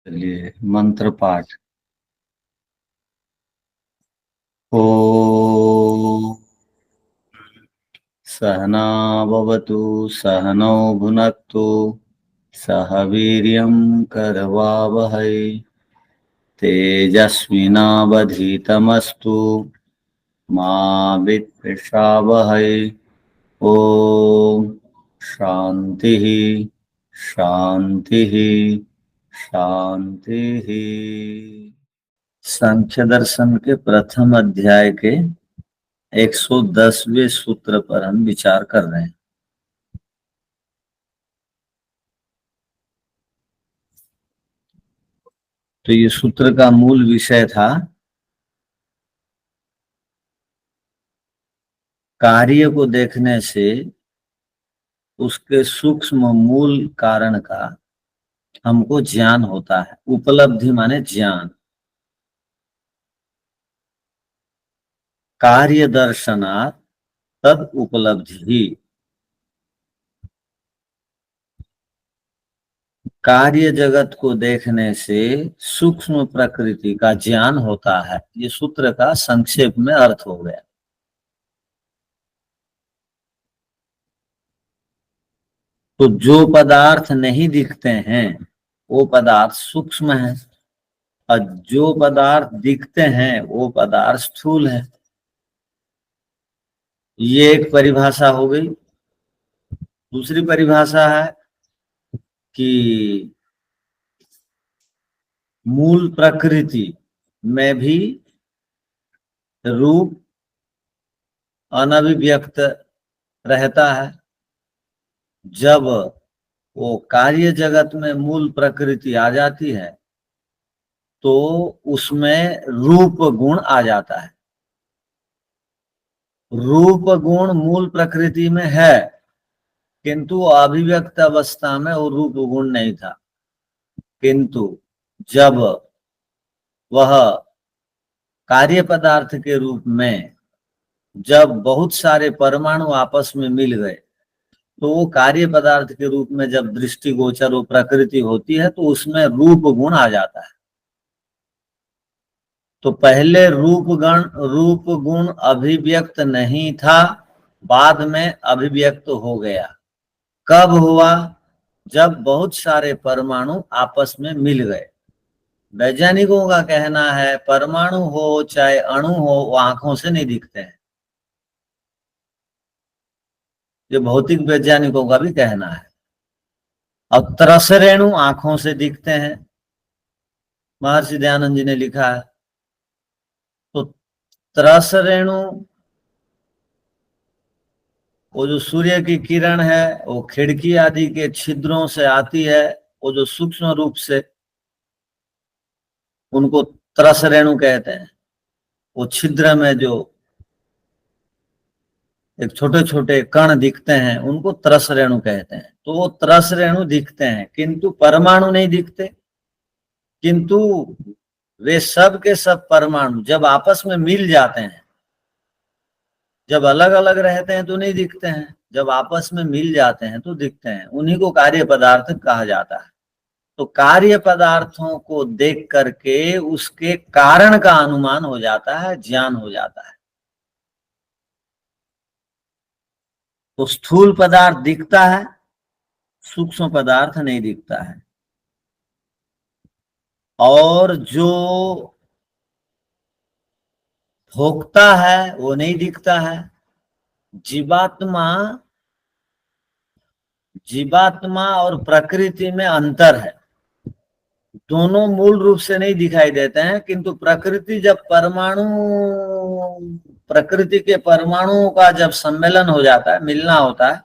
चलिए मंत्र पाठ। ओ सहना भवतु सहनौ भुनक्तु सह वीर्यं करवावहै तेजस्विनावधीतमस्तु मा विद्विषावहै। ओम शांति शांति शांति। सांख्य दर्शन के प्रथम अध्याय के 110वें सूत्र पर हम विचार कर रहे हैं। तो ये सूत्र का मूल विषय था कार्य को देखने से उसके सूक्ष्म मूल कारण का हमको ज्ञान होता है। उपलब्धि माने ज्ञान। कार्य दर्शनात् तद उपलब्धि। कार्य जगत को देखने से सूक्ष्म प्रकृति का ज्ञान होता है। ये सूत्र का संक्षेप में अर्थ हो गया। तो जो पदार्थ नहीं दिखते हैं वो पदार्थ सूक्ष्म है और जो पदार्थ दिखते हैं वो पदार्थ स्थूल है। ये एक परिभाषा हो गई। दूसरी परिभाषा है कि मूल प्रकृति में भी रूप अनभिव्यक्त रहता है। जब वो कार्य जगत में मूल प्रकृति आ जाती है तो उसमें रूप गुण आ जाता है। रूप गुण मूल प्रकृति में है किंतु अभिव्यक्त अवस्था में वो रूप गुण नहीं था। किंतु जब वह कार्य पदार्थ के रूप में जब बहुत सारे परमाणु आपस में मिल गए तो वो कार्य पदार्थ के रूप में जब दृष्टिगोचर वो प्रकृति होती है तो उसमें रूप गुण आ जाता है। तो पहले रूप गुण अभिव्यक्त नहीं था, बाद में अभिव्यक्त हो गया। कब हुआ? जब बहुत सारे परमाणु आपस में मिल गए। वैज्ञानिकों का कहना है परमाणु हो चाहे अणु हो वो आंखों से नहीं दिखते हैं। ये भौतिक वैज्ञानिकों का भी कहना है। अब तरस रेणु आंखों से दिखते हैं, महर्षि दयानंद जी ने लिखा है। तो तरस रेणु वो जो सूर्य की किरण है वो खिड़की आदि के छिद्रों से आती है। वो जो सूक्ष्म रूप से उनको तरस रेणु कहते हैं। वो छिद्र में जो एक छोटे छोटे कण दिखते हैं उनको तरस रेणु कहते हैं। तो वो तरस रेणु दिखते हैं किंतु परमाणु नहीं दिखते। किंतु वे सब के सब परमाणु जब आपस में मिल जाते हैं, जब अलग अलग रहते हैं तो नहीं दिखते हैं, जब आपस में मिल जाते हैं तो दिखते हैं। उन्हीं को कार्य पदार्थ कहा जाता है। तो कार्य पदार्थों को देख करके उसके कारण का अनुमान हो जाता है, ज्ञान हो जाता है। तो स्थूल पदार्थ दिखता है, सूक्ष्म पदार्थ नहीं दिखता है। और जो भोगता है वो नहीं दिखता है। जीवात्मा जीवात्मा और प्रकृति में अंतर है। दोनों मूल रूप से नहीं दिखाई देते हैं किंतु प्रकृति जब प्रकृति के परमाणुओं का जब सम्मेलन हो जाता है, मिलना होता है,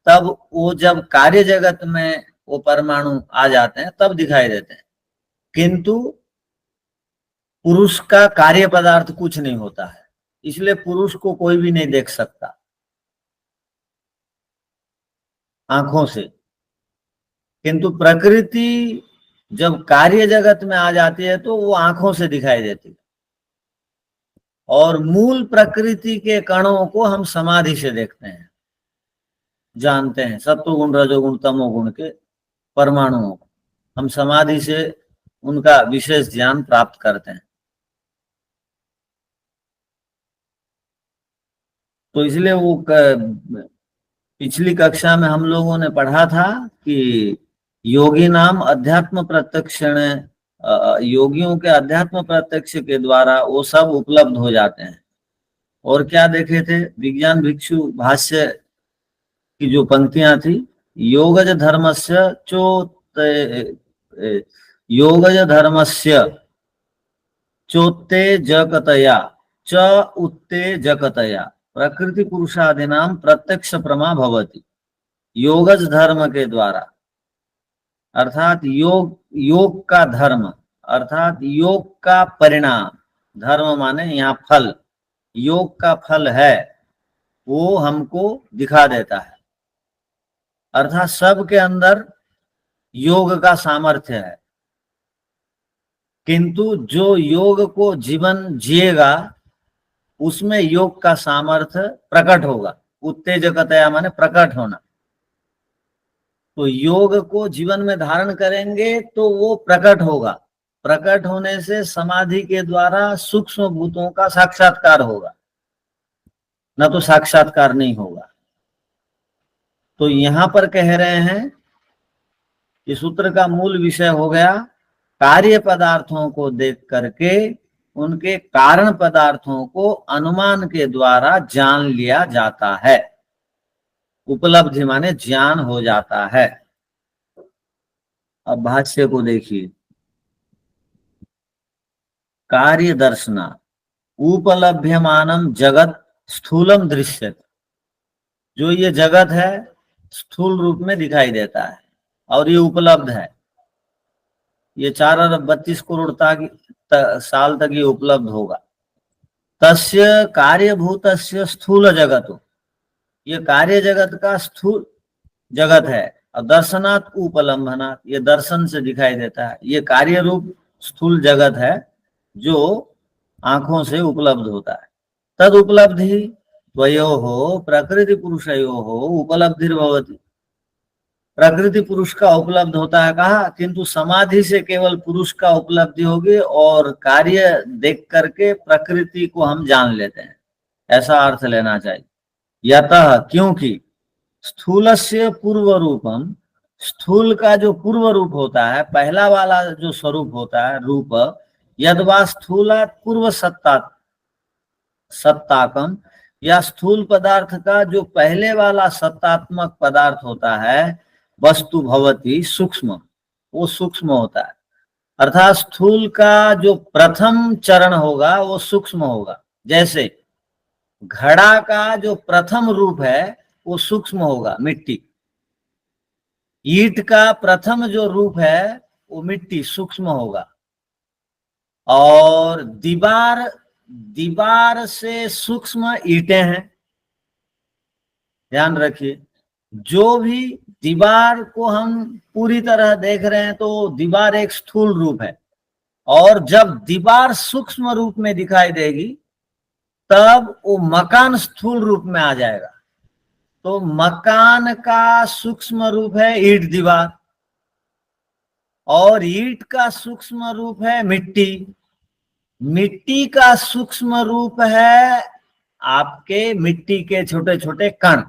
तब वो जब कार्य जगत में वो परमाणु आ जाते हैं तब दिखाई देते हैं। किंतु पुरुष का कार्य पदार्थ कुछ नहीं होता है, इसलिए पुरुष को कोई भी नहीं देख सकता आंखों से। किंतु प्रकृति जब कार्य जगत में आ जाती है तो वो आंखों से दिखाई देती है। और मूल प्रकृति के कणों को हम समाधि से देखते हैं, जानते हैं। सत्वगुण रजोगुण तमोगुण के परमाणुओं को हम समाधि से उनका विशेष ज्ञान प्राप्त करते हैं। तो इसलिए वो पिछली कक्षा में हम लोगों ने पढ़ा था कि योगी नाम अध्यात्म प्रत्यक्षण, योगियों के अध्यात्म प्रत्यक्ष के द्वारा वो सब उपलब्ध हो जाते हैं। और क्या देखे थे, विज्ञान भिक्षु भाष्य की जो पंक्तियां थी, योगज धर्मस्य योगज धर्मस्य चोत्तेजकतया च उत्तेजकतया प्रकृति पुरुषादिनाम प्रत्यक्ष प्रमा भवति। योगज धर्म के द्वारा अर्थात योग का धर्म अर्थात योग का परिणाम, धर्म माने यहाँ फल, योग का फल है वो हमको दिखा देता है। अर्थात सबके अंदर योग का सामर्थ्य है, किंतु जो योग को जीवन जिएगा उसमें योग का सामर्थ्य प्रकट होगा। उत्तेजकतया माने प्रकट होना। तो योग को जीवन में धारण करेंगे तो वो प्रकट होगा। प्रकट होने से समाधि के द्वारा सूक्ष्म भूतों का साक्षात्कार होगा, न तो साक्षात्कार नहीं होगा। तो यहां पर कह रहे हैं, इस सूत्र का मूल विषय हो गया कार्य पदार्थों को देख करके उनके कारण पदार्थों को अनुमान के द्वारा जान लिया जाता है। उपलब्धि माने ज्ञान हो जाता है। अब भाष्य को देखिए, कार्य दर्शना उपलभ्यमानम जगत स्थूलम दृश्यते। जो ये जगत है स्थूल रूप में दिखाई देता है और ये उपलब्ध है। ये 4 अरब 32 करोड़ साल तक ये उपलब्ध होगा। तस्य कार्यभूतस्य स्थूल जगतो, ये कार्य जगत का स्थूल जगत है। और दर्शनात् उपलम्भनात्, ये दर्शन से दिखाई देता है। ये कार्य रूप स्थूल जगत है जो आंखों से उपलब्ध होता है। तद उपलब्धि द्वयोः प्रकृति पुरुषयोः उपलब्धिर्भवति। प्रकृति पुरुष का उपलब्ध होता है कहा, किंतु समाधि से केवल पुरुष का उपलब्धि होगी और कार्य देख करके प्रकृति को हम जान लेते हैं, ऐसा अर्थ लेना चाहिए। यतः, क्योंकि स्थूलस्य पूर्व रूपम, स्थूल का जो पूर्व रूप होता है, पहला वाला जो स्वरूप होता है रूप, यद्वा स्थूलात् पूर्व सत्ताकम, या स्थूल पदार्थ का जो पहले वाला सत्तात्मक पदार्थ होता है, वस्तु भवति सूक्ष्म, वो सूक्ष्म होता है। अर्थात स्थूल का जो प्रथम चरण होगा वो सूक्ष्म होगा। जैसे घड़ा का जो प्रथम रूप है वो सूक्ष्म होगा, मिट्टी। ईंट का प्रथम जो रूप है वो मिट्टी सूक्ष्म होगा। और दीवार से सूक्ष्म ईंटें हैं, ध्यान रखिए। जो भी दीवार को हम पूरी तरह देख रहे हैं तो दीवार एक स्थूल रूप है, और जब दीवार सूक्ष्म रूप में दिखाई देगी तब वो मकान स्थूल रूप में आ जाएगा। तो मकान का सूक्ष्म रूप है ईंट दीवार, और ईंट का सूक्ष्म रूप है मिट्टी। मिट्टी का सूक्ष्म रूप है आपके मिट्टी के छोटे छोटे कण,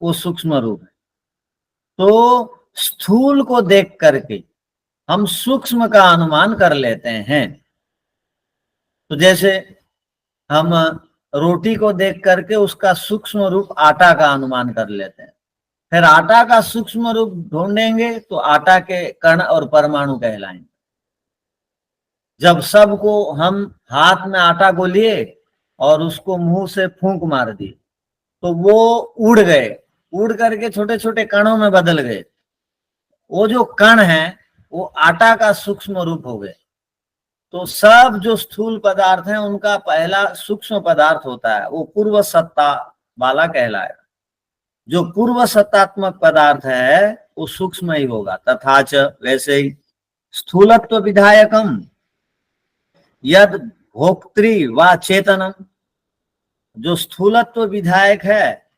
वो सूक्ष्म रूप है। तो स्थूल को देख करके हम सूक्ष्म का अनुमान कर लेते हैं। तो जैसे हम रोटी को देख करके उसका सूक्ष्म रूप आटा का अनुमान कर लेते हैं, फिर आटा का सूक्ष्म रूप ढूंढेंगे तो आटा के कण और परमाणु कहलाएंगे। जब सबको हम हाथ में आटा को लिए और उसको मुंह से फूंक मार दी तो वो उड़ गए, उड़ करके छोटे छोटे कणों में बदल गए। वो जो कण है वो आटा का सूक्ष्म रूप हो गए। तो सब जो स्थूल पदार्थ हैं उनका पहला सूक्ष्म पदार्थ होता है वो पूर्व सत्ता वाला कहलाएगा। जो पूर्व सत्तात्मक पदार्थ है वो सूक्ष्म ही होगा। तथाच, वैसे ही स्थूलत्व विधायकम यद भोक्त्री व चेतनम, जो स्थूलत्व विधायक है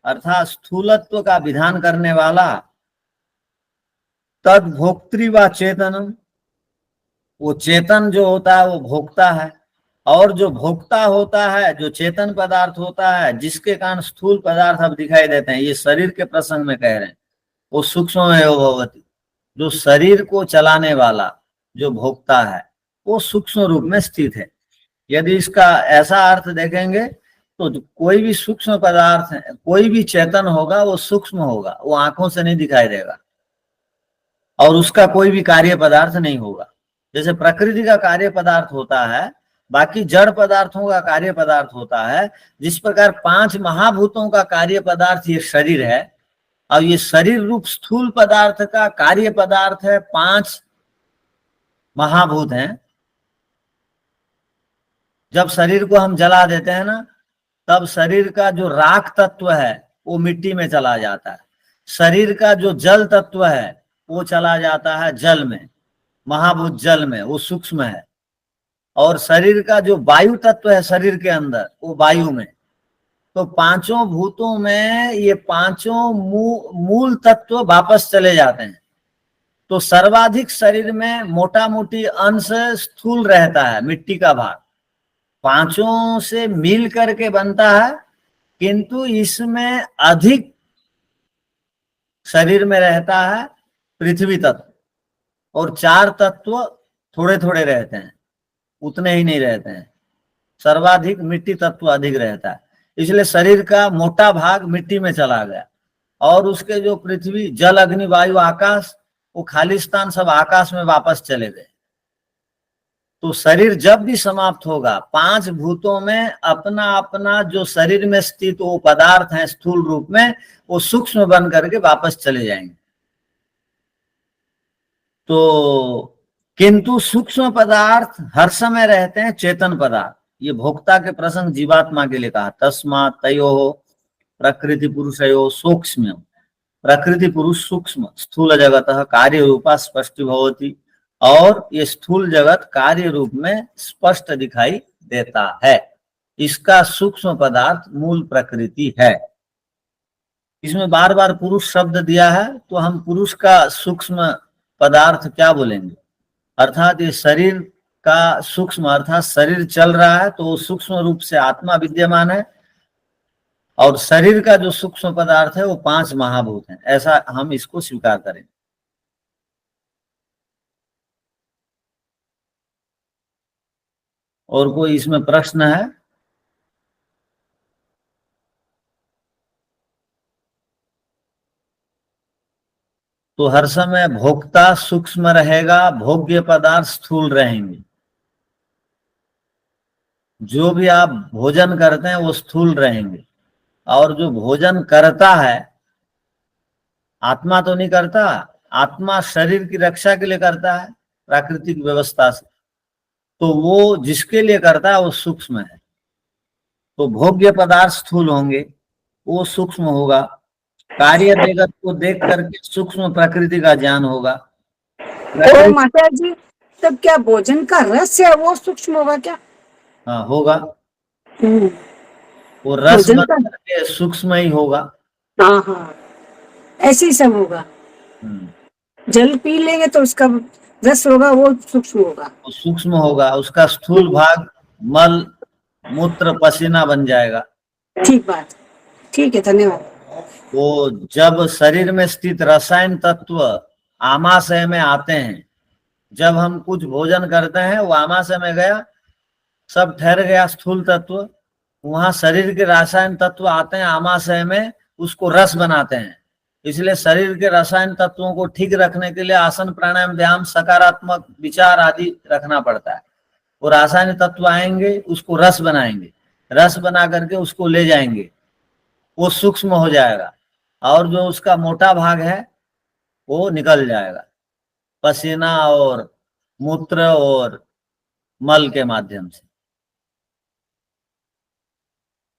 अर्थात स्थूलत्व का विधान करने वाला, तद भोक्त्री व चेतनम, वो चेतन जो होता है वो भोक्ता है, और जो भोक्ता होता है जो चेतन पदार्थ होता है, जिसके कारण स्थूल पदार्थ अब दिखाई देते हैं, ये शरीर के प्रसंग में कह रहे हैं, वो सूक्ष्म एव भवति। जो शरीर को चलाने वाला जो भोक्ता है वो सूक्ष्म रूप में स्थित है। यदि इसका ऐसा अर्थ देखेंगे तो कोई भी सूक्ष्म पदार्थ है, कोई भी चेतन होगा वो सूक्ष्म होगा, वो आंखों से नहीं दिखाई देगा, और उसका कोई भी कार्य पदार्थ नहीं होगा। जैसे प्रकृति का कार्य पदार्थ होता है, बाकी जड़ पदार्थों का कार्य पदार्थ होता है, जिस प्रकार पांच महाभूतों का कार्य पदार्थ ये शरीर है, और ये शरीर रूप स्थूल पदार्थ का कार्य पदार्थ है पांच महाभूत हैं। जब शरीर को हम जला देते हैं ना, तब शरीर का जो राख तत्व है वो मिट्टी में चला जाता है, शरीर का जो जल तत्व है वो चला जाता है जल में, महाभूत जल में, वो सूक्ष्म है, और शरीर का जो वायु तत्व है शरीर के अंदर वो वायु में। तो पांचों भूतों में ये पांचों मूल तत्व वापस चले जाते हैं। तो सर्वाधिक शरीर में मोटा मोटी अंश स्थूल रहता है, मिट्टी का भाग पांचों से मिल करके बनता है, किंतु इसमें अधिक शरीर में रहता है पृथ्वी तत्व, और चार तत्व थोड़े थोड़े रहते हैं, उतने ही नहीं रहते हैं, सर्वाधिक मिट्टी तत्व अधिक रहता है। इसलिए शरीर का मोटा भाग मिट्टी में चला गया, और उसके जो पृथ्वी जल अग्नि वायु आकाश, वो खालिस्तान सब आकाश में वापस चले गए। तो शरीर जब भी समाप्त होगा, पांच भूतों में अपना अपना जो शरीर में स्थित वो पदार्थ है स्थूल रूप में, वो सूक्ष्म बन करके वापस चले जाएंगे। तो किंतु सूक्ष्म पदार्थ हर समय रहते हैं चेतन पदार्थ। ये भोक्ता के प्रसंग जीवात्मा के लिए कहा, तस्मात् तयोः प्रकृति पुरुषयोः सूक्ष्म। प्रकृति पुरुष सूक्ष्म स्थूल जगतः कार्य रूपा स्पष्ट भवति, और ये स्थूल जगत कार्य रूप में स्पष्ट दिखाई देता है। इसका सूक्ष्म पदार्थ मूल प्रकृति है। इसमें बार बार पुरुष शब्द दिया है, तो हम पुरुष का सूक्ष्म पदार्थ क्या बोलेंगे, अर्थात ये शरीर का सूक्ष्म, अर्थात शरीर चल रहा है तो सूक्ष्म रूप से आत्मा विद्यमान है, और शरीर का जो सूक्ष्म पदार्थ है वो पांच महाभूत हैं, ऐसा हम इसको स्वीकार करें। और कोई इसमें प्रश्न है? तो हर समय भोक्ता सूक्ष्म रहेगा, भोग्य पदार्थ स्थूल रहेंगे। जो भी आप भोजन करते हैं वो स्थूल रहेंगे, और जो भोजन करता है आत्मा तो नहीं करता, आत्मा शरीर की रक्षा के लिए करता है प्राकृतिक व्यवस्था से, तो वो जिसके लिए करता है वो सूक्ष्म है। तो भोग्य पदार्थ स्थूल होंगे, वो सूक्ष्म होगा, कार्य जगत को देख करके सूक्ष्म प्रकृति का ज्ञान होगा। तो माता जी, तब क्या भोजन का रस है वो सूक्ष्म होगा क्या? हाँ होगा, हम्म, वो रस भोजन बन का, करके सूक्ष्म ही होगा। हाँ हाँ, ऐसे ही सब होगा। हम्म, जल पी लेंगे तो उसका रस होगा, वो सूक्ष्म होगा। वो सूक्ष्म होगा, उसका स्थूल भाग मल मूत्र पसीना बन जाएगा। ठीक बात, ठीक है, धन्यवाद। वो जब शरीर में स्थित रसायन तत्व आमाशय में आते हैं, जब हम कुछ भोजन करते हैं वो आमाशय में गया, सब ठहर गया स्थूल तत्व, वहां शरीर के रासायन तत्व आते हैं आमाशय में, उसको रस बनाते हैं। इसलिए शरीर के रासायन तत्वों को ठीक रखने के लिए आसन प्राणायाम व्यायाम सकारात्मक विचार आदि रखना पड़ता है। वो रासायनिक तत्व आएंगे, उसको रस बनाएंगे, रस बना करके उसको ले जाएंगे, वो सूक्ष्म हो जाएगा, और जो उसका मोटा भाग है वो निकल जाएगा पसीना और मूत्र और मल के माध्यम से।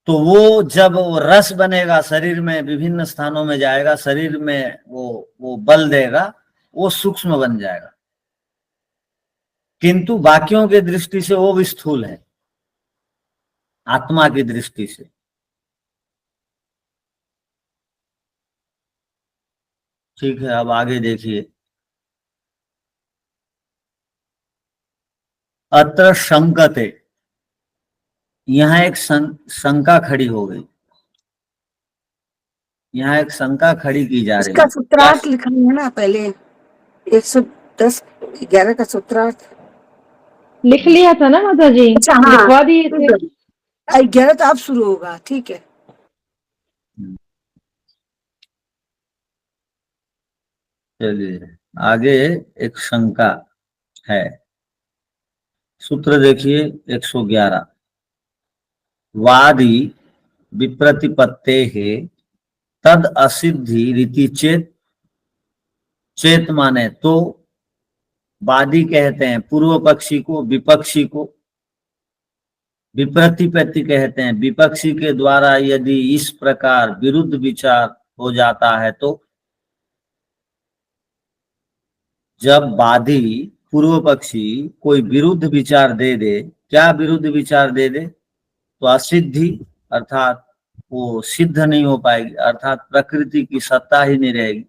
तो वो जब वो रस बनेगा शरीर में, विभिन्न स्थानों में जाएगा, शरीर में वो बल देगा, वो सूक्ष्म बन जाएगा। किंतु बाकियों की दृष्टि से वो भी स्थूल है, आत्मा की दृष्टि से। ठीक है, अब आगे देखिए। अत्र शंकते, यहाँ एक शंका खड़ी हो गई, यहाँ एक शंका खड़ी की जा रही इसका है। सूत्रार्थ लिखा है ना पहले, 110-11 का सूत्रार्थ। लिख लिया था ना माता जी, अच्छा हाँ, लिखवा दिए थे। 11 तो अब शुरू होगा, ठीक है। चलिए आगे एक शंका है, सूत्र देखिए 111। वादी विप्रतिपत्ते है तद असिद्धि रीति चेत, चेत माने तो, वादी कहते हैं पूर्व पक्षी को, विपक्षी को, विप्रतिपत्ति कहते हैं विपक्षी के द्वारा यदि इस प्रकार विरुद्ध विचार हो जाता है तो, जब वादी पूर्व पक्षी कोई विरुद्ध विचार दे दे, क्या विरुद्ध विचार दे दे, तो असिद्धि अर्थात वो सिद्ध नहीं हो पाएगी, अर्थात प्रकृति की सत्ता ही नहीं रहेगी,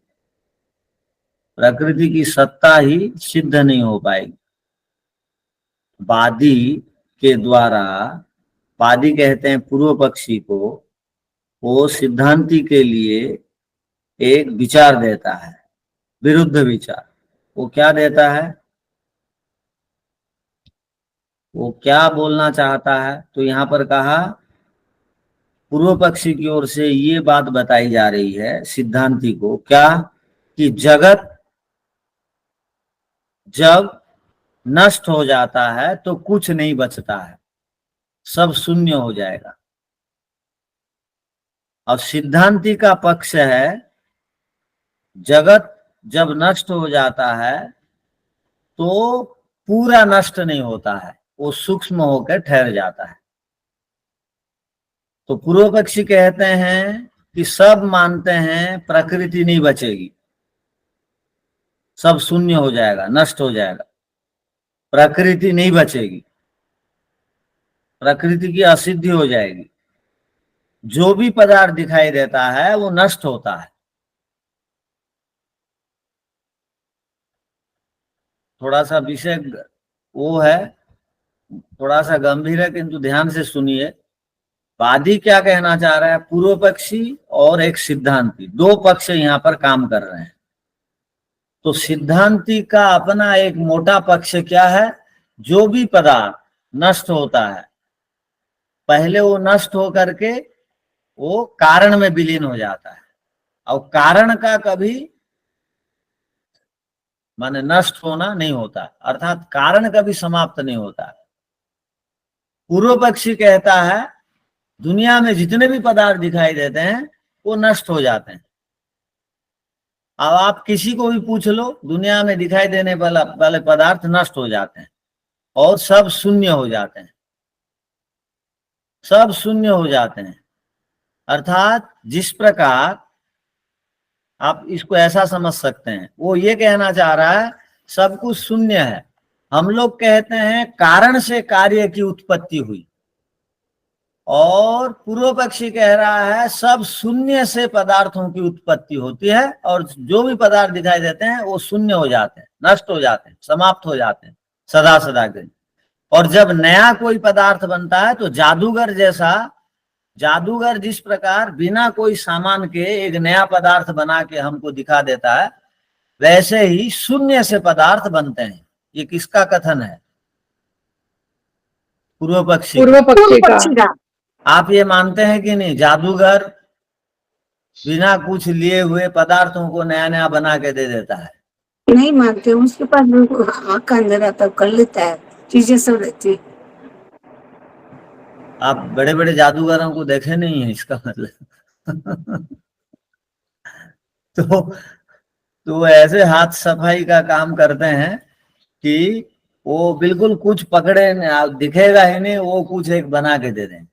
प्रकृति की सत्ता ही सिद्ध नहीं हो पाएगी। वादी के द्वारा, वादी कहते हैं पूर्व पक्षी को, वो सिद्धांति के लिए एक विचार देता है, विरुद्ध विचार। वो क्या देता है, वो क्या बोलना चाहता है, तो यहाँ पर कहा पूर्व पक्षी की ओर से ये बात बताई जा रही है सिद्धांति को, क्या कि जगत जब नष्ट हो जाता है तो कुछ नहीं बचता है, सब शून्य हो जाएगा। अब सिद्धांति का पक्ष है जगत जब नष्ट हो जाता है तो पूरा नष्ट नहीं होता है, वो सूक्ष्म होकर ठहर जाता है। तो पूर्व पक्षी कहते हैं कि सब मानते हैं प्रकृति नहीं बचेगी, सब शून्य हो जाएगा, नष्ट हो जाएगा, प्रकृति नहीं बचेगी, प्रकृति की असिद्धि हो जाएगी, जो भी पदार्थ दिखाई देता है वो नष्ट होता है। थोड़ा सा विषय वो है, थोड़ा सा गंभीर है, किंतु ध्यान से सुनिए। वादी क्या कहना चाह रहा है, पूर्व पक्षी और एक सिद्धांती, दो पक्ष यहाँ पर काम कर रहे हैं। तो सिद्धांती का अपना एक मोटा पक्ष क्या है, जो भी पदार्थ नष्ट होता है पहले वो नष्ट हो करके वो कारण में विलीन हो जाता है, और कारण का कभी माने नष्ट होना नहीं होता, अर्थात कारण कभी समाप्त नहीं होता। पूर्व पक्षी कहता है दुनिया में जितने भी पदार्थ दिखाई देते हैं वो नष्ट हो जाते हैं। अब आप किसी को भी पूछ लो, दुनिया में दिखाई देने वाले पदार्थ नष्ट हो जाते हैं और सब शून्य हो जाते हैं, सब शून्य हो जाते हैं। अर्थात जिस प्रकार आप इसको ऐसा समझ सकते हैं, वो ये कहना चाह रहा है सब कुछ शून्य है। हम लोग कहते हैं कारण से कार्य की उत्पत्ति हुई, और पूर्व पक्षी कह रहा है सब शून्य से पदार्थों की उत्पत्ति होती है, और जो भी पदार्थ दिखाई देते हैं वो शून्य हो जाते हैं, नष्ट हो जाते हैं, समाप्त हो जाते हैं सदा सदा के। और जब नया कोई पदार्थ बनता है तो जादूगर जैसा, जादूगर जिस प्रकार बिना कोई सामान के एक नया पदार्थ बना के हमको दिखा देता है, वैसे ही शून्य से पदार्थ बनते हैं। ये किसका कथन है, पूर्व पक्षी का। आप ये मानते हैं कि नहीं, जादूगर बिना कुछ लिए हुए पदार्थों को नया नया बना के दे देता है? नहीं मानते, उसके पास आँख का अंदर आता कर लेता है, चीजें सब रहती। आप बड़े बड़े जादूगरों को देखे नहीं है, इसका मतलब तो ऐसे हाथ सफाई का काम करते हैं कि वो बिल्कुल कुछ पकड़े दिखेगा ही नहीं, वो कुछ एक बना के दे दें।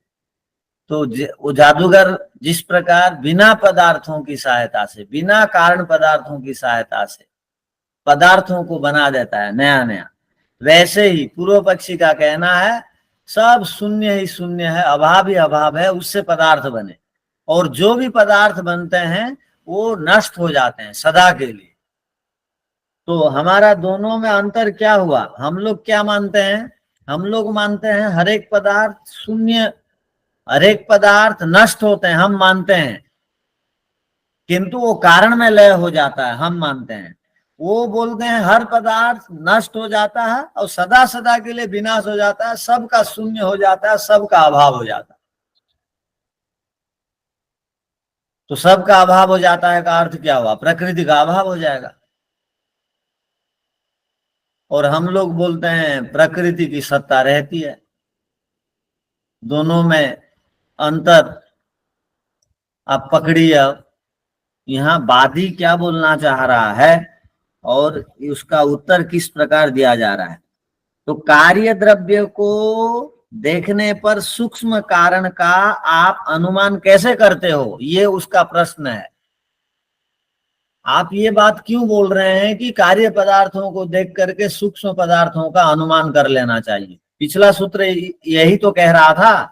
तो वो जादूगर जिस प्रकार बिना पदार्थों की सहायता से, बिना कारण पदार्थों की सहायता से पदार्थों को बना देता है नया नया, वैसे ही पूर्व पक्षी का कहना है सब शून्य ही शून्य है, अभाव ही अभाव है, उससे पदार्थ बने, और जो भी पदार्थ बनते हैं वो नष्ट हो जाते हैं सदा के लिए। तो हमारा दोनों में अंतर क्या हुआ, हम लोग क्या मानते हैं, हम लोग मानते हैं हर एक पदार्थ शून्य, हर एक पदार्थ नष्ट होते हैं, हम मानते हैं, किंतु वो कारण में लय हो जाता है, हम मानते हैं। वो बोलते हैं हर पदार्थ नष्ट हो जाता है और सदा सदा के लिए विनाश हो जाता है, सबका शून्य हो जाता है, सबका अभाव हो जाता है। तो सबका अभाव हो जाता है का अर्थ क्या हुआ? प्रकृति का अभाव हो जाएगा। और हम लोग बोलते हैं प्रकृति की सत्ता रहती है। दोनों में अंतर आप पकड़िए। अब यहाँ वादी क्या बोलना चाह रहा है और उसका उत्तर किस प्रकार दिया जा रहा है। तो कार्य द्रव्य को देखने पर सूक्ष्म कारण का आप अनुमान कैसे करते हो, ये उसका प्रश्न है। आप ये बात क्यों बोल रहे हैं कि कार्य पदार्थों को देख करके सूक्ष्म पदार्थों का अनुमान कर लेना चाहिए? पिछला सूत्र यही तो कह रहा था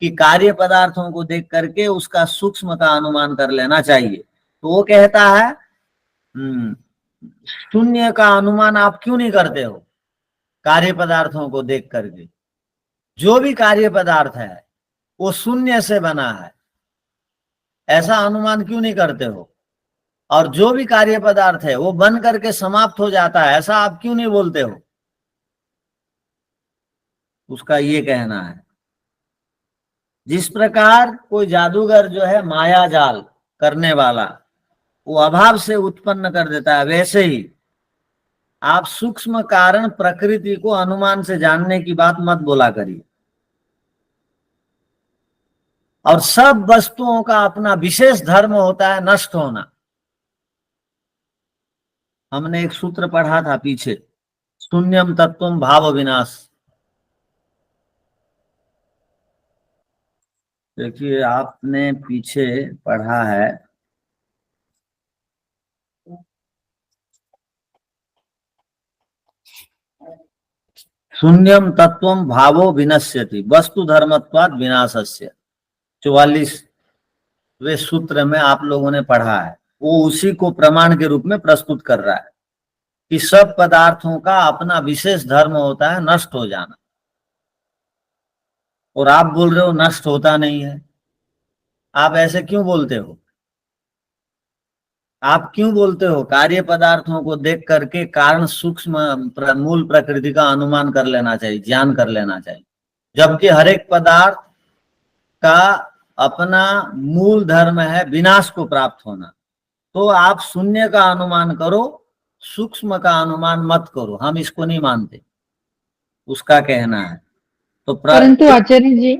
कि कार्य पदार्थों को देख करके उसका सूक्ष्म का अनुमान कर लेना चाहिए। तो वो कहता है शून्य का अनुमान आप क्यों नहीं करते हो कार्य पदार्थों को देख करके? जो भी कार्य पदार्थ है वो शून्य से बना है, ऐसा अनुमान क्यों नहीं करते हो? और जो भी कार्य पदार्थ है वो बन करके समाप्त हो जाता है, ऐसा आप क्यों नहीं बोलते हो? उसका ये कहना है जिस प्रकार कोई जादूगर जो है माया जाल करने वाला वो अभाव से उत्पन्न कर देता है, वैसे ही आप सूक्ष्म कारण प्रकृति को अनुमान से जानने की बात मत बोला करिए। और सब वस्तुओं का अपना विशेष धर्म होता है नष्ट होना। हमने एक सूत्र पढ़ा था पीछे, शून्यम तत्वम भाव विनाश। देखिए आपने पीछे पढ़ा है, शून्यम तत्वम भावो विनश्यति वस्तु धर्मत्वाद विनाशस्य। 44वें सूत्र में आप लोगों ने पढ़ा है, वो उसी को प्रमाण के रूप में प्रस्तुत कर रहा है कि सब पदार्थों का अपना विशेष धर्म होता है नष्ट हो जाना। और आप बोल रहे हो नष्ट होता नहीं है। आप ऐसे क्यों बोलते हो? आप क्यों बोलते हो कार्य पदार्थों को देख करके कारण सूक्ष्म मूल प्रकृति का अनुमान कर लेना चाहिए, ज्ञान कर लेना चाहिए, जबकि हर एक पदार्थ का अपना मूल धर्म है विनाश को प्राप्त होना। तो आप शून्य का अनुमान करो, सूक्ष्म का अनुमान मत करो, हम इसको नहीं मानते, उसका कहना है। तो परंतु आचार्य जी,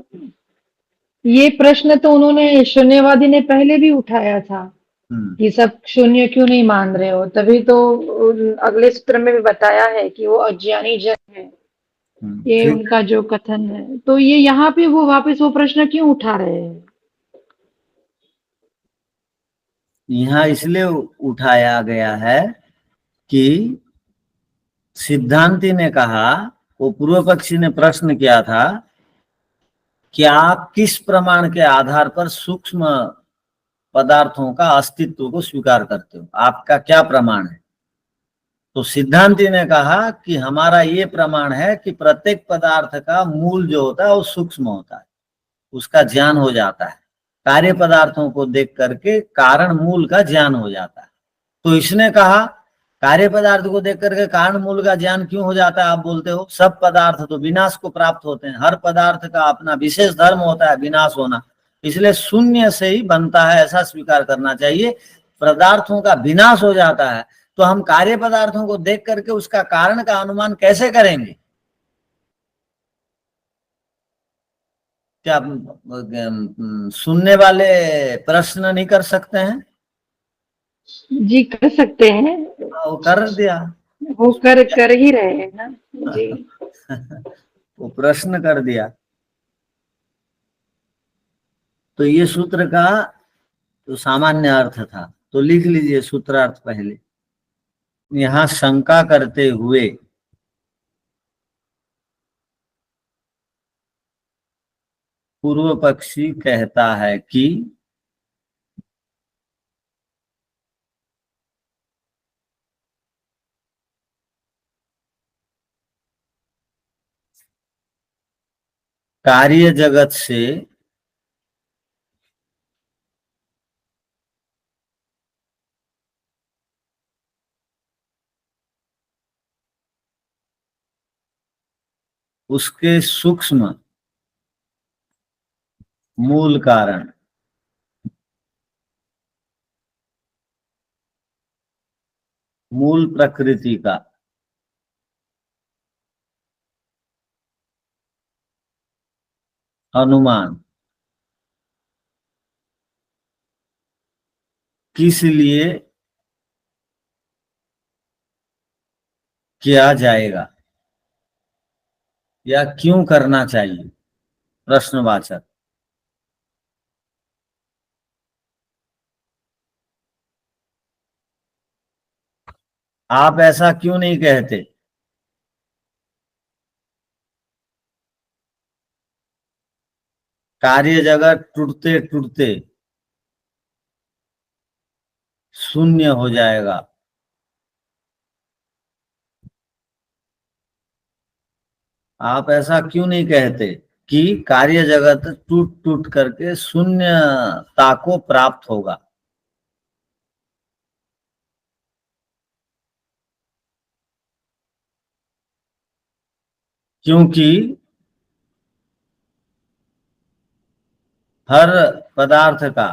ये प्रश्न तो उन्होंने शून्यवादी ने पहले भी उठाया था कि सब शून्य क्यों नहीं मान रहे हो। तभी तो अगले सूत्र में भी बताया है कि वो अज्ञानी जन है, ये ठीक। उनका जो कथन है। तो ये यहाँ पे वो वापस वो प्रश्न क्यों उठा रहे हैं? यहाँ इसलिए उठाया गया है कि सिद्धांति ने कहा, वो पूर्व पक्षी ने प्रश्न किया था कि आप किस प्रमाण के आधार पर सूक्ष्म पदार्थों का अस्तित्व को स्वीकार करते हो, आपका क्या प्रमाण है? तो सिद्धांति ने कहा कि हमारा ये प्रमाण है कि प्रत्येक पदार्थ का मूल जो होता है वो सूक्ष्म होता है, उसका ज्ञान हो जाता है। कार्य पदार्थों को देख करके कारण मूल का ज्ञान हो जाता है। तो इसने कहा कार्य पदार्थ को देख करके कारण मूल का ज्ञान क्यों हो जाता है? आप बोलते हो सब पदार्थ तो विनाश को प्राप्त होते हैं, हर पदार्थ का अपना विशेष धर्म होता है विनाश होना, इसलिए शून्य से ही बनता है, ऐसा स्वीकार करना चाहिए। पदार्थों का विनाश हो जाता है तो हम कार्य पदार्थों को देख करके उसका कारण का अनुमान कैसे करेंगे? क्या सुनने वाले प्रश्न नहीं कर सकते हैं? जी कर सकते हैं, वो कर दिया। वो कर ही रहे हैं ना जी। वो प्रश्न कर दिया। तो ये सूत्र का तो सामान्य अर्थ था, तो लिख लीजिए सूत्रार्थ पहले। यहां शंका करते हुए पूर्व पक्षी कहता है कि कार्य जगत से उसके सूक्ष्म मूल कारण, मूल प्रकृति का अनुमान किस लिए किया जाएगा या क्यों करना चाहिए, प्रश्नवाचक। आप ऐसा क्यों नहीं कहते? कार्य जगत टूटते टूटते शून्य हो जाएगा, आप ऐसा क्यों नहीं कहते कि कार्य जगत टूट टूट करके शून्यता को प्राप्त होगा? क्योंकि हर पदार्थ का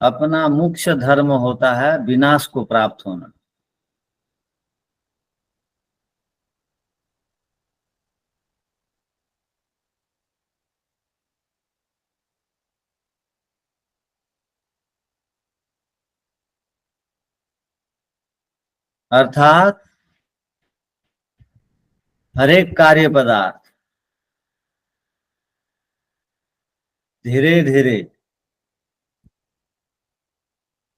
अपना मुख्य धर्म होता है विनाश को प्राप्त होना। अर्थात हरेक कार्य पदार्थ धीरे धीरे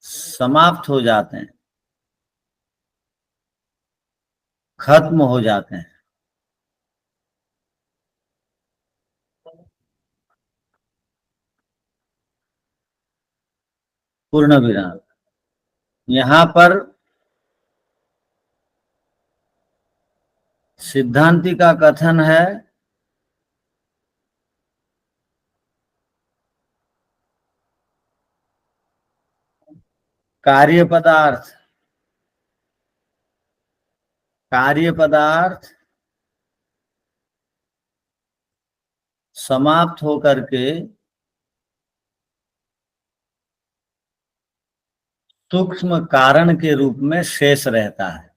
समाप्त हो जाते हैं, खत्म हो जाते हैं। पूर्ण विराम। यहां पर सिद्धांति का कथन है कार्य पदार्थ समाप्त होकर के सूक्ष्म कारण के रूप में शेष रहता है।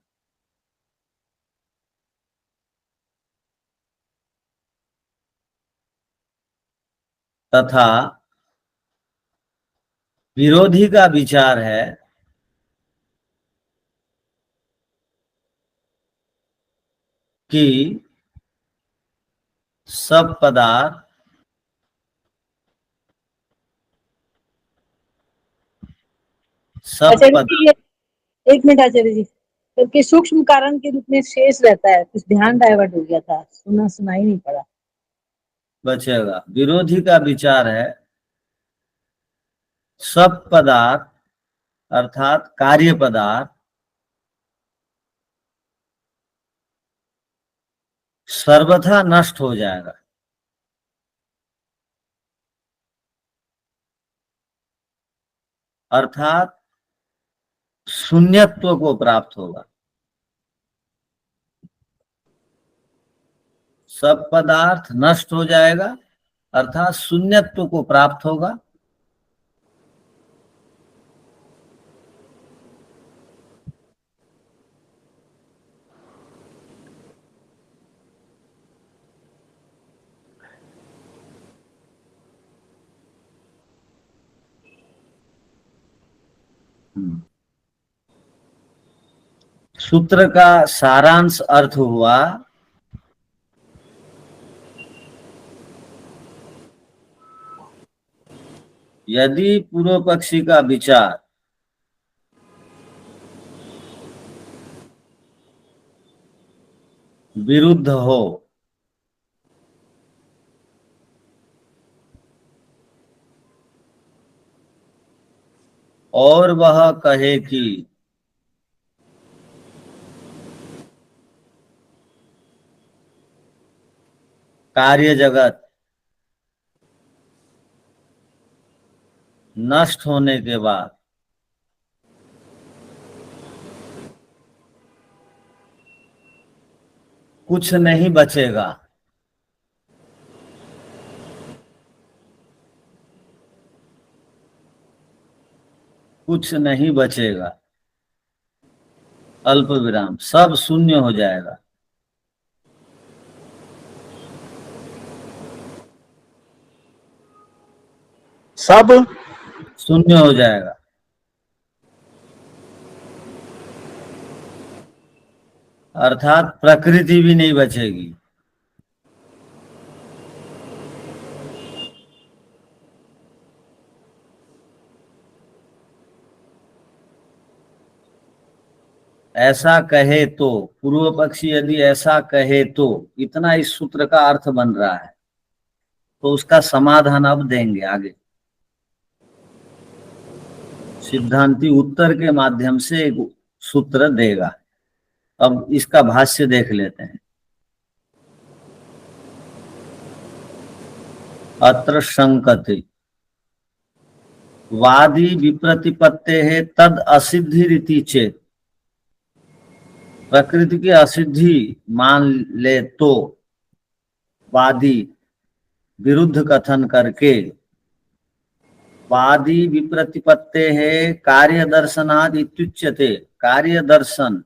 तथा विरोधी का विचार है कि सब पदार्थ आचार्य जी, एक मिनट आचार्य जी, क्योंकि सूक्ष्म कारण के रूप में शेष रहता है, कुछ ध्यान डाइवर्ट हो गया था, सुनाई नहीं पड़ा। बचेगा। विरोधी का विचार है सब पदार्थ अर्थात कार्य पदार्थ सर्वथा नष्ट हो जाएगा, अर्थात शून्यत्व को प्राप्त होगा। सब पदार्थ नष्ट हो जाएगा अर्थात शून्यत्व को प्राप्त होगा। सूत्र का सारांश अर्थ हुआ यदि पूर्व पक्षी का विचार विरुद्ध हो और वह कहे कि कार्य जगत नष्ट होने के बाद कुछ नहीं बचेगा। कुछ नहीं बचेगा, अल्प विराम, सब शून्य हो जाएगा। सब शून्य हो जाएगा। अर्थात प्रकृति भी नहीं बचेगी। ऐसा कहे तो, पूर्व पक्षी यदि ऐसा कहे तो, इतना इस सूत्र का अर्थ बन रहा है, तो उसका समाधान अब देंगे आगे। सिद्धांती उत्तर के माध्यम से एक सूत्र देगा। अब इसका भाष्य देख लेते हैं। अत्र शंकते वादी विप्रतिपत्ते है तद असिद्धि रीति चेत। प्रकृति की असिद्धि मान ले तो वादी विरुद्ध कथन करके, वादी विप्रतिपत्ते है कार्य दर्शनाद इत्युच्यते। कार्य दर्शन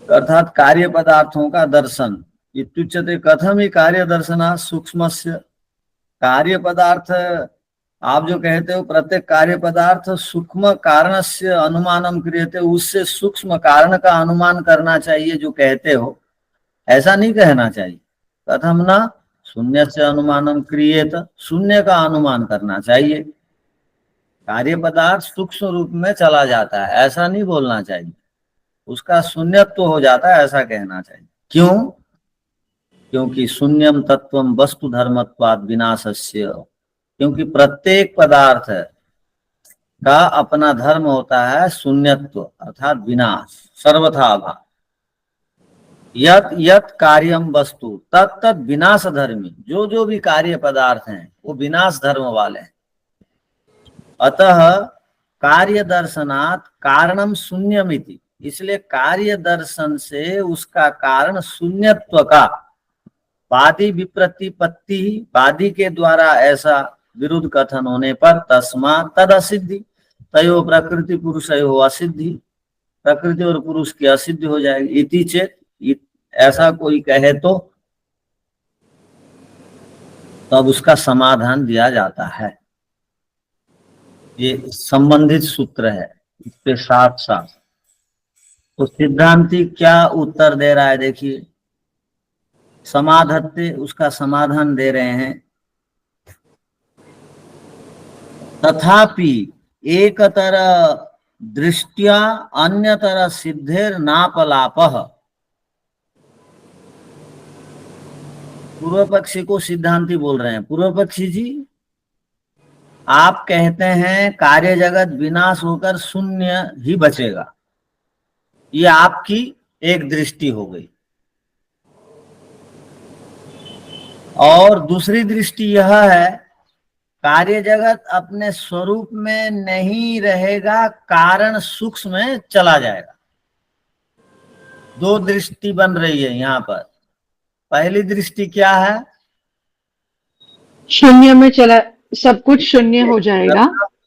अर्थात कार्य पदार्थों का दर्शन, इत्युच्यते कथम ही कार्य दर्शनाद सूक्ष्मस्य। कार्य पदार्थ आप जो कहते हो, प्रत्येक कार्य पदार्थ सूक्ष्म कारण से अनुमानम क्रियते, उससे सूक्ष्म कारण का अनुमान करना चाहिए जो कहते हो, ऐसा नहीं कहना चाहिए। कथम ना शून्य से अनुमानम क्रियेत, शून्य का अनुमान करना चाहिए। कार्य पदार्थ सूक्ष्म रूप में चला जाता है, ऐसा नहीं बोलना चाहिए। उसका शून्यत्व हो जाता है, ऐसा कहना चाहिए। क्यों? क्योंकि शून्यम तत्वम वस्तु धर्मत्वाद विनाशस्य। क्योंकि प्रत्येक पदार्थ का अपना धर्म होता है शून्यत्व अर्थात विनाश, सर्वथा अभाव। यत यत कार्यम वस्तु तत् तत् विनाश धर्मी। जो जो भी कार्य पदार्थ हैं वो विनाश धर्म वाले हैं। अतः कार्य दर्शनात् कारणम शून्यमिति, इसलिए कार्य दर्शन से उसका कारण शून्यत्व का, वादी विप्रतिपत्ति, वादी के द्वारा ऐसा विरुद्ध कथन होने पर, तस्मा तद असिद्धि तयो प्रकृति पुरुषयो असिद्धि, प्रकृति और पुरुष की असिद्धि हो जाएगी। इति चेत, ऐसा कोई कहे तो तब उसका समाधान दिया जाता है। ये संबंधित सूत्र है इसके साथ साथ। तो सिद्धांती क्या उत्तर दे रहा है देखिए। समाधत्ते, उसका समाधान दे रहे हैं। तथापि एकतर दृष्टिया अन्यतर सिद्धेर नापलापः। पूर्व पक्षी को सिद्धांती बोल रहे हैं, पूर्व पक्षी जी आप कहते हैं कार्य जगत विनाश होकर शून्य ही बचेगा, ये आपकी एक दृष्टि हो गई। और दूसरी दृष्टि यह है, कार्य जगत अपने स्वरूप में नहीं रहेगा, कारण सूक्ष्म में चला जाएगा। दो दृष्टि बन रही है यहाँ पर। पहली दृष्टि क्या है? शून्य में चला, सब कुछ शून्य हो जाएगा।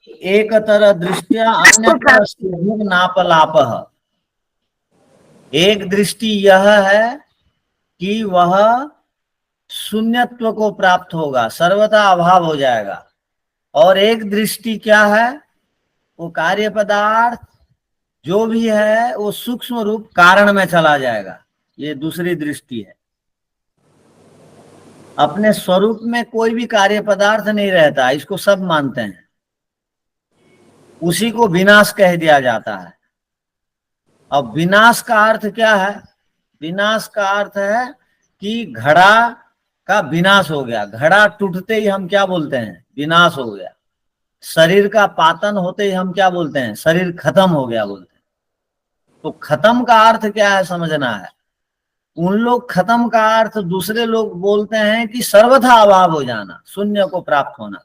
एक तरह दृष्टिया अन्य तरह सिद्धि नापलापः। एक दृष्टि यह है कि वह शून्यत्व को प्राप्त होगा, सर्वथा अभाव हो जाएगा। और एक दृष्टि क्या है? वो कार्य पदार्थ जो भी है वो सूक्ष्म रूप कारण में चला जाएगा, ये दूसरी दृष्टि है। अपने स्वरूप में कोई भी कार्य पदार्थ नहीं रहता, इसको सब मानते हैं। उसी को विनाश कह दिया जाता है। अब विनाश का अर्थ क्या है? विनाश का अर्थ है कि घड़ा का विनाश हो गया। घड़ा टूटते ही हम क्या बोलते हैं? विनाश हो गया। शरीर का पातन होते ही हम क्या बोलते हैं? शरीर खत्म हो गया बोलते हैं। तो खत्म का अर्थ क्या है समझना है। उन लोग खत्म का अर्थ दूसरे लोग बोलते हैं कि सर्वथा अभाव हो जाना, शून्य को प्राप्त होना,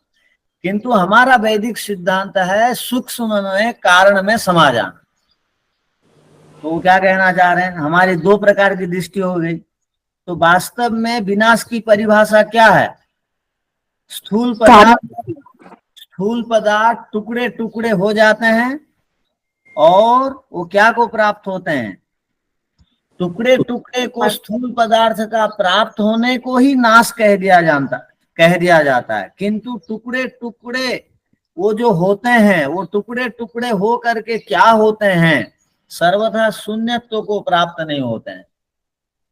किंतु हमारा वैदिक सिद्धांत है सूक्ष्म में कारण में समा जाना। तो वो क्या कहना चाह रहे हैं, हमारी दो प्रकार की दृष्टि हो गई। तो वास्तव में विनाश की परिभाषा क्या है, स्थूल पदार्थ टुकड़े टुकड़े हो जाते हैं और वो क्या को प्राप्त होते हैं, टुकड़े टुकड़े को स्थूल पदार्थ का प्राप्त होने को ही नाश कह दिया जाता है। किंतु टुकड़े टुकड़े वो जो होते हैं वो टुकड़े टुकड़े हो करके क्या होते हैं, सर्वथा शून्यत्व को प्राप्त नहीं होते हैं,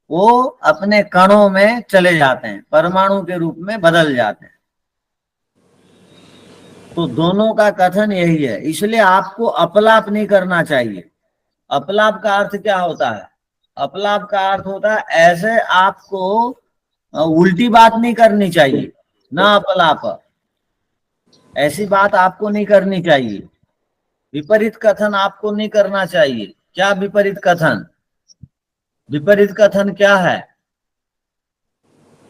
वो अपने कणों में चले जाते हैं, परमाणु के रूप में बदल जाते हैं। तो दोनों का कथन यही है, इसलिए आपको अपलाप नहीं करना चाहिए। अपलाप का अर्थ क्या होता है, अपलाप का अर्थ होता है ऐसे आपको उल्टी बात नहीं करनी चाहिए, ना अपलाप, ऐसी बात आपको नहीं करनी चाहिए। विपरीत कथन आपको नहीं करना चाहिए। क्या विपरीत कथन, विपरीत कथन क्या है,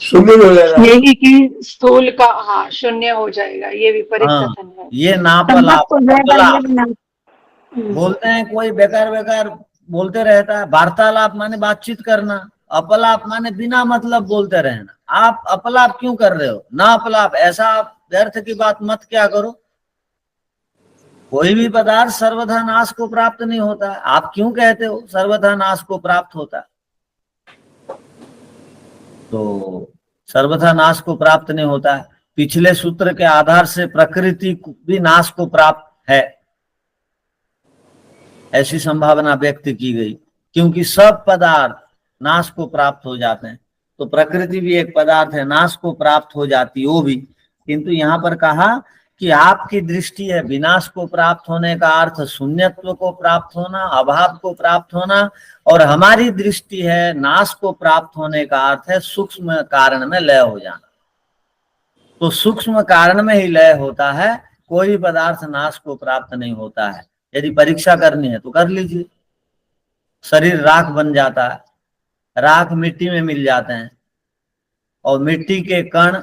शून्य हो जाएगा, यही कि स्थूल का हाँ शून्य हो जाएगा, ये विपरीत हाँ, कथन है। ये नापलाप संपत्त हो जाएगा, ये भी ना। बोलते हैं। कोई बेकार बेकार बोलते रहता है, वार्तालाप माने बातचीत करना, अपलाप माने बिना मतलब बोलते रहना। आप अपलाप क्यों कर रहे हो, ना अपलाप, ऐसा आप व्यर्थ की बात मत क्या करो। कोई भी पदार्थ सर्वथा नाश को प्राप्त नहीं होता है, आप क्यों कहते हो सर्वथा नाश को प्राप्त होता है। तो सर्वथा नाश को प्राप्त नहीं होता है। पिछले सूत्र के आधार से प्रकृति भी नाश को प्राप्त है, ऐसी संभावना व्यक्त की गई, क्योंकि सब पदार्थ नाश को प्राप्त हो जाते हैं। तो प्रकृति भी एक पदार्थ है, नाश को प्राप्त हो जाती है वो भी। किंतु यहाँ पर कहा कि आपकी दृष्टि है विनाश को प्राप्त होने का अर्थ शून्यत्व को प्राप्त होना, अभाव को प्राप्त होना, और हमारी दृष्टि है नाश को प्राप्त होने का अर्थ है सूक्ष्म कारण में लय हो जाना। तो सूक्ष्म कारण में ही लय होता है, कोई पदार्थ नाश को प्राप्त नहीं होता है। यदि परीक्षा करनी है तो कर लीजिए, शरीर राख बन जाता है, राख मिट्टी में मिल जाते हैं और मिट्टी के कण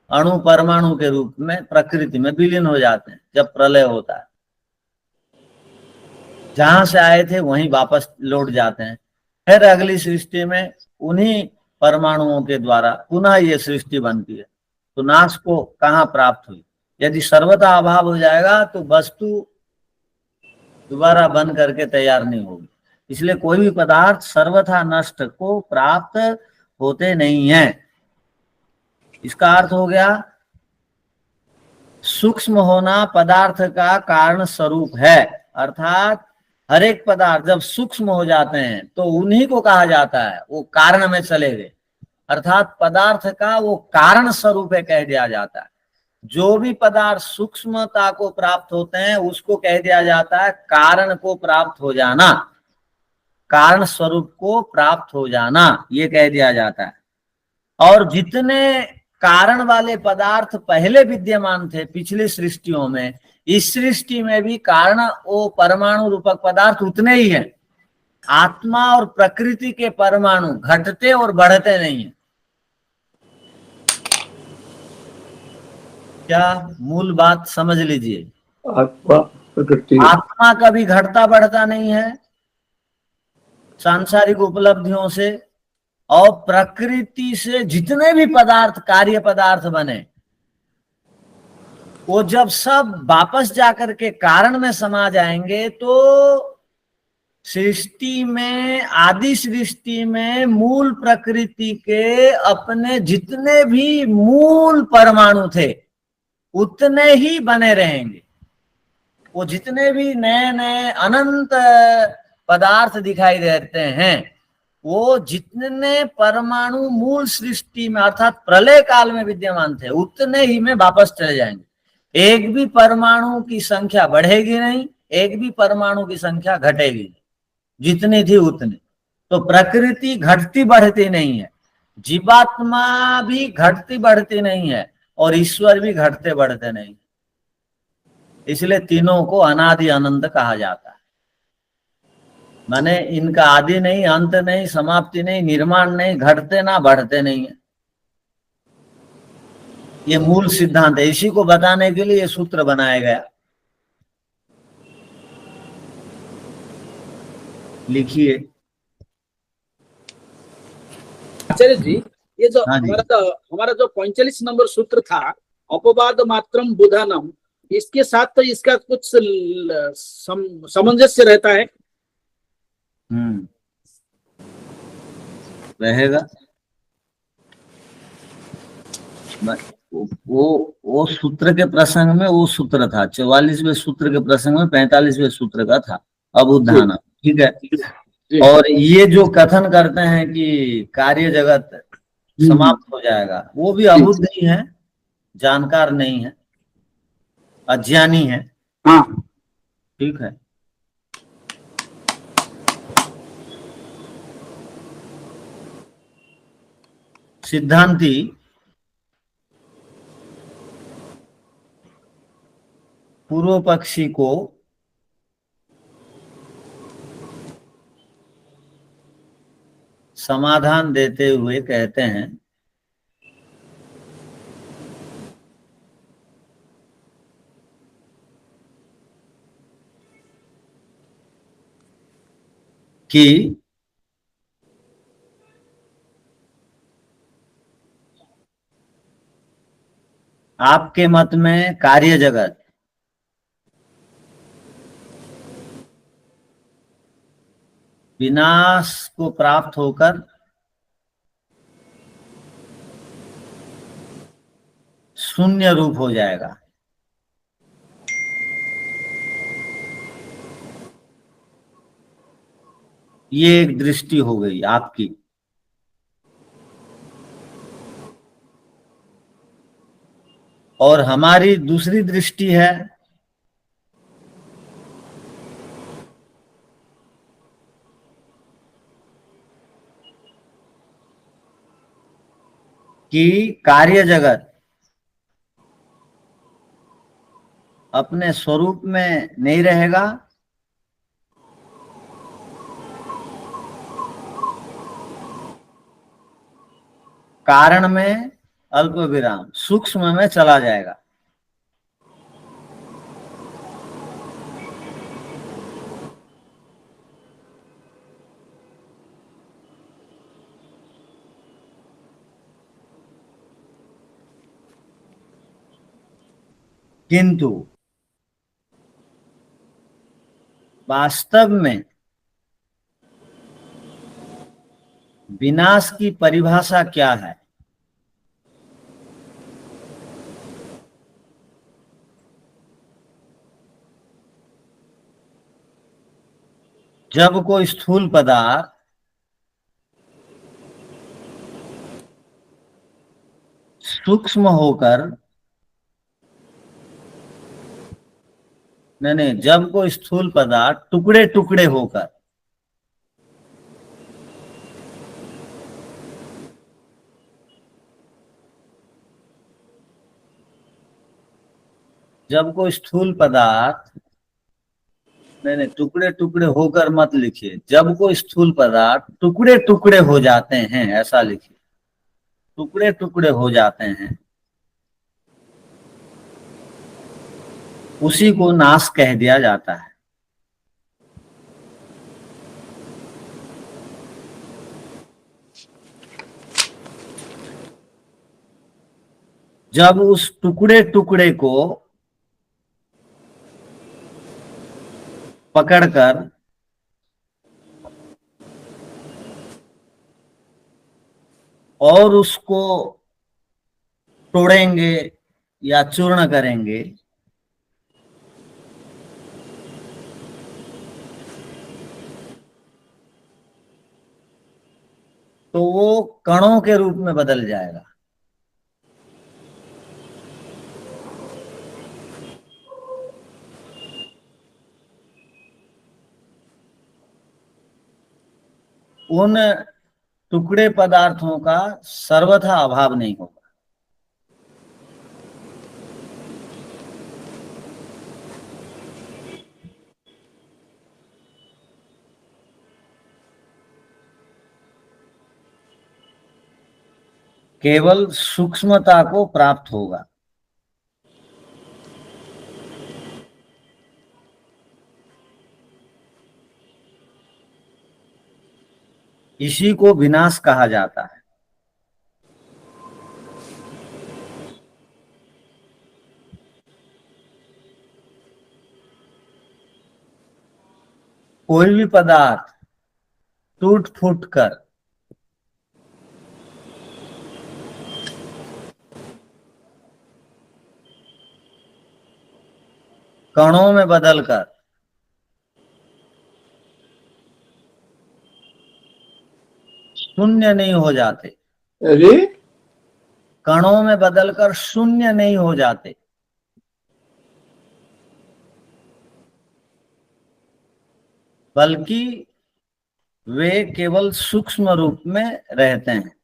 अणु परमाणु के रूप में प्रकृति में विलीन हो जाते हैं जब प्रलय होता है। जहां से आए थे वहीं वापस लौट जाते हैं, फिर अगली सृष्टि में उन्हीं परमाणुओं के द्वारा पुनः ये सृष्टि बनती है। तो नाश को कहाँ प्राप्त हुई, यदि सर्वथा अभाव हो जाएगा तो वस्तु दोबारा बन करके तैयार नहीं होगी। इसलिए कोई भी पदार्थ सर्वथा नष्ट को प्राप्त होते नहीं है। इसका अर्थ हो गया सूक्ष्म होना पदार्थ का कारण स्वरूप है, अर्थात हर एक पदार्थ जब सूक्ष्म हो जाते हैं तो उन्हीं को कहा जाता है वो कारण में चले गए, अर्थात पदार्थ का वो कारण स्वरूप है कह दिया जाता है। जो भी पदार्थ सूक्ष्मता को प्राप्त होते हैं उसको कह दिया जाता है कारण को प्राप्त हो जाना, कारण स्वरूप को प्राप्त हो जाना, ये कह दिया जाता है। और जितने कारण वाले पदार्थ पहले विद्यमान थे पिछली सृष्टियों में, इस सृष्टि में भी कारण वो परमाणु रूपक पदार्थ उतने ही हैं। आत्मा और प्रकृति के परमाणु घटते और बढ़ते नहीं है। क्या मूल बात समझ लीजिए, आत्मा प्रकृति, आत्मा कभी घटता बढ़ता नहीं है सांसारिक उपलब्धियों से, और प्रकृति से जितने भी पदार्थ कार्य पदार्थ बने वो जब सब वापस जाकर के कारण में समा जाएंगे तो सृष्टि में, आदि सृष्टि में मूल प्रकृति के अपने जितने भी मूल परमाणु थे उतने ही बने रहेंगे। वो जितने भी नए नए अनंत पदार्थ दिखाई देते हैं वो जितने परमाणु मूल सृष्टि में अर्थात प्रलय काल में विद्यमान थे उतने ही में वापस चले जाएंगे। एक भी परमाणु की संख्या बढ़ेगी नहीं, एक भी परमाणु की संख्या घटेगी, जितनी थी उतनी। तो प्रकृति घटती बढ़ती नहीं है, जीवात्मा भी घटती बढ़ती नहीं है, और ईश्वर भी घटते बढ़ते नहीं। इसलिए तीनों को अनादि अनंत कहा जाता है। माने इनका आदि नहीं, अंत नहीं, समाप्ति नहीं, निर्माण नहीं, घटते ना बढ़ते नहीं है। ये मूल सिद्धांत है। इसी को बताने के लिए ये सूत्र बनाया गया। लिखिए। आचार्य जी, ये जो हाँ जी। हमारा जो 45 नंबर सूत्र था, अपवाद मात्रम बुधानम, इसके साथ तो इसका कुछ सामंजस्य रहता है। रहेगा। वो सूत्र के प्रसंग में वो सूत्र था, 44वें सूत्र के प्रसंग में 45वें सूत्र का था अबुधान। ठीक है। और ये जो कथन करते हैं कि कार्य जगत समाप्त हो जाएगा, वो भी अबुद्ध ही है, जानकार नहीं है, अज्ञानी है। हाँ। ठीक है। सिद्धांती पूर्व पक्षी को समाधान देते हुए कहते हैं कि आपके मत में कार्य जगत विनाश को प्राप्त होकर शून्य रूप हो जाएगा। ये एक दृष्टि हो गई आपकी। और हमारी दूसरी दृष्टि है कि कार्य जगत अपने स्वरूप में नहीं रहेगा, कारण में अल्प विराम सूक्ष्म में चला जाएगा। किंतु वास्तव में विनाश की परिभाषा क्या है? जब कोई स्थूल पदार्थ सूक्ष्म होकर, नहीं, जब कोई स्थूल पदार्थ टुकड़े टुकड़े होकर जब कोई स्थूल पदार्थ, नहीं, टुकड़े टुकड़े होकर मत लिखिए, जब कोई स्थूल पदार्थ टुकड़े टुकड़े हो जाते हैं, ऐसा लिखिए, टुकड़े टुकड़े हो जाते हैं, उसी को नाश कह दिया जाता है। जब उस टुकड़े टुकड़े को पकड़कर और उसको तोड़ेंगे या चूर्ण करेंगे, तो वो कणों के रूप में बदल जाएगा। उन टुकड़े पदार्थों का सर्वथा अभाव नहीं होगा। केवल सूक्ष्मता को प्राप्त होगा। इसी को विनाश कहा जाता है। कोई भी पदार्थ टूट फूट कर कणों में बदलकर शून्य नहीं हो जाते, अरे कणों में बदलकर शून्य नहीं हो जाते, बल्कि वे केवल सूक्ष्म रूप में रहते हैं।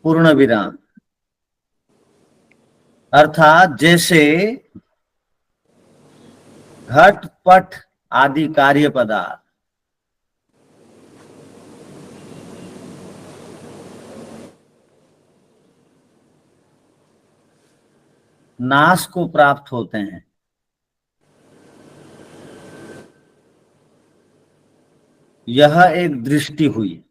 पूर्ण विराम। अर्थात जैसे घट पट आदि कार्य पदार्थ नाश को प्राप्त होते हैं, यह एक दृष्टि हुई।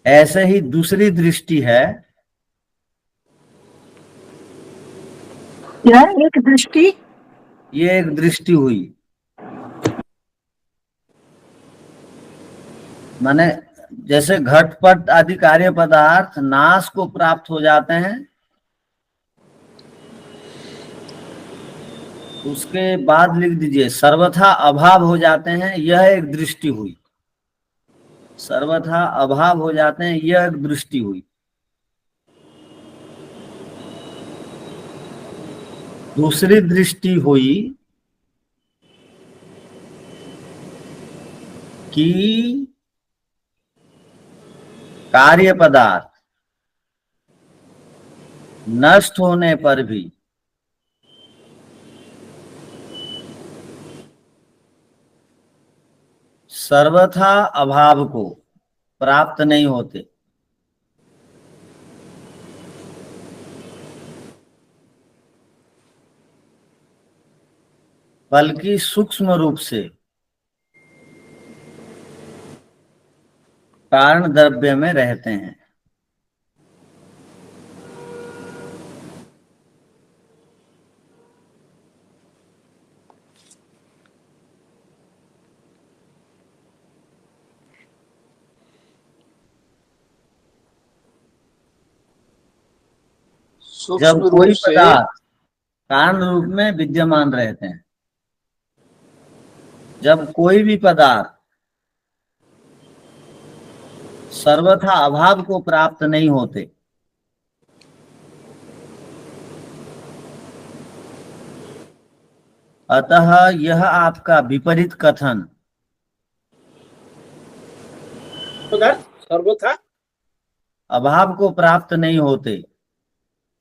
ऐसे ही दूसरी दृष्टि है, यह एक दृष्टि, ये एक दृष्टि हुई। माने जैसे घटपट आदि कार्य पदार्थ नाश को प्राप्त हो जाते हैं, उसके बाद लिख दीजिए सर्वथा अभाव हो जाते हैं, यह एक दृष्टि हुई। सर्वथा अभाव हो जाते हैं, यह एक दृष्टि हुई। दूसरी दृष्टि हुई कि कार्य पदार्थ नष्ट होने पर भी सर्वथा अभाव को प्राप्त नहीं होते, बल्कि सूक्ष्म रूप से कारण द्रव्य में रहते हैं। जब सूक्ष्म कोई रूप से पदार्थ कारण रूप में विद्यमान रहते हैं, जब कोई भी पदार्थ सर्वथा अभाव को प्राप्त नहीं होते, अतः यह आपका विपरीत कथन पदार्थ सर्वथा अभाव को प्राप्त नहीं होते,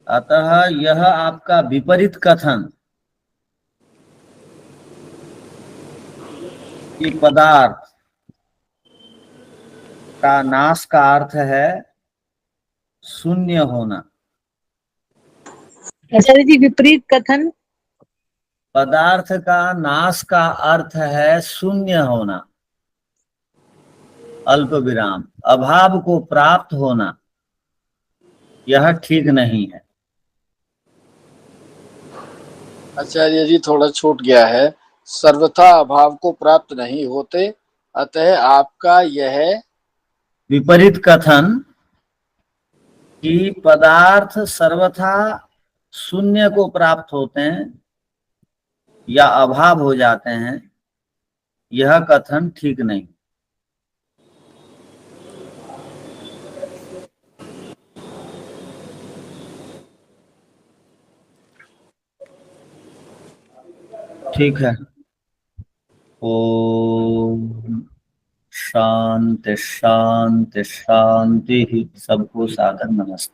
अतः यह आपका विपरीत कथन कि पदार्थ का नाश का अर्थ है शून्य होना। आचार्य जी विपरीत कथन, पदार्थ का नाश का अर्थ है शून्य होना, अल्प विराम, अभाव को प्राप्त होना, यह ठीक नहीं है। आचार्य जी थोड़ा छूट गया है। सर्वथा अभाव को प्राप्त नहीं होते, अतः आपका यह विपरीत कथन कि पदार्थ सर्वथा शून्य को प्राप्त होते हैं या अभाव हो जाते हैं, यह कथन ठीक नहीं। ठीक है। ओम शांति शांति शांति। सबको सादर नमस्ते।